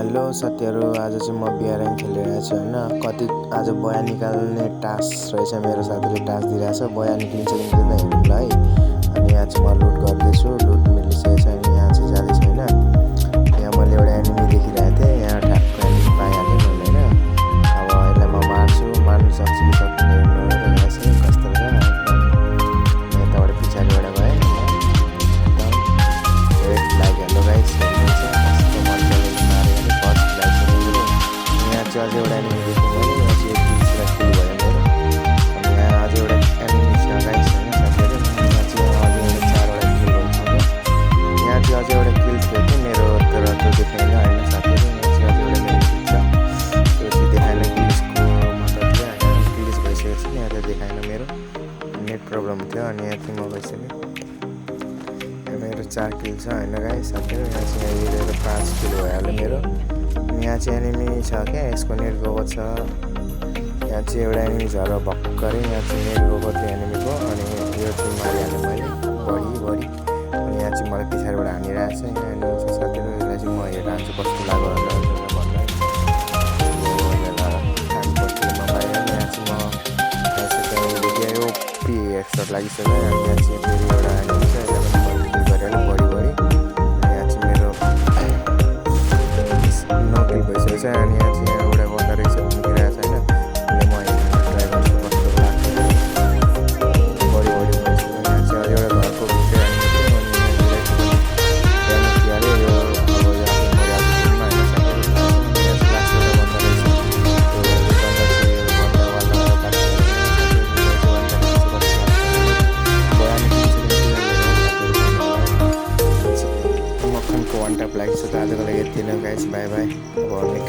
Hello साथीहरू, आज चाहिँ म बिआरएम खेलिरहेको छु होइन। कति आज बया निकाल्ने टास्क रहेछ। मेरो साथीले टास्क दिइरहेछ, बया निक्लिन्छ कि निक्लिँदैन हेरौँ ल है। अनि यहाँ चाहिँ म लुट गर्दैछु, लुट मिलिसकेको छ। अनि यहाँ चाहिँ जाँदैछ होइन। यहाँ मैले एउटा एनिमी देखिरहेको थिएँ, यहाँ ठ्याक्क एनिमी पाइहालेँ मैले होइन। अब यसलाई म मार्नु सक्छु कि सक्दिनँ हेर्नु रहेछ कस्तो छ। यताबाट पछाडिबाट गएँ एकदम रेड फ्ल्याग हेर्नु गाइस हेर्नुहुन्छ कस्तो मजाले मारेर फर्स्ट फ्ल्याग पनि। यहाँ चाहिँ अझै एउटा एनिमी देख्नु भयो, यहाँ चाहिँ किल भयो मेरो। अनि यहाँ अझै एउटा एनिमी छ गाइस होइन साथीहरू। यहाँ चाहिँ अझै एउटा 4वटा किल गर्नुसक्यो। यहाँ चाहिँ अझै एउटा किल थियो कि मेरो, तर त्यो देखाएन होइन साथीहरू। यहाँ चाहिँ अझै एउटा मेरो किल छ, त्यो चाहिँ देखाएन किल्सको मद्दतले होइन। किल्स भइसकेपछि यहाँ चाहिँ देखाएन, मेरो नेट प्रब्लम थियो। अनि यहाँ चाहिँ म भइसक्यो, मेरो 4 किल छ होइन गाइस साथीहरू। यहाँ चाहिँ हेरेर 5 किल भइहाल्यो मेरो। अनि यहाँ चाहिँ एनिमी छ क्या, यसको नेट गएको छ। यहाँ चाहिँ एउटा एनिमी छ र भर्खरै यहाँ चाहिँ नेट गएको थियो एनिमीको। अनि यो चाहिँ मारिहालेँ मैले बढी। अनि यहाँ चाहिँ मलाई पछाडिबाट हानिरहेको छ। यहाँ एनिमी छ साथीहरू, यसलाई चाहिँ म हेरेर हान्छु कस्तो लाग्यो भन्दा खानुपर्छ बाहिर। यहाँ चाहिँ म देखियो पी हेडसट लागिसक्यो। अनि यहाँ चाहिँ फेरि एउटा एनिमी छ, यसलाई पनि गरिहाल्यो बढी। अनि यहाँ चाहिँ मेरो 9 किल भइसकेको छ। अनि यहाँ चाहिँ एउटा गर्दा रहेछ निक्लिरहेको छ होइन। अनि म ट्राई गर्छु कस्तो लाग्छ बढी भइसक्यो। यहाँ चाहिँ अझै एउटा घरको भित्र एनिमी थियो। अनि हाल्यो यो अब यो आफ्नो मरिहाल्छ टिममा होइन साथीहरू। यहाँ चाहिँ लास्ट एउटा बन्दा रहेछ, त्यो बन्दा चाहिँ यो बन्दा वाला बाँच्यो मक्खनको वान ट्याप लागेको छ। त आजको लागि यति नै गाइस, बाई बाई। अब नेक्स्ट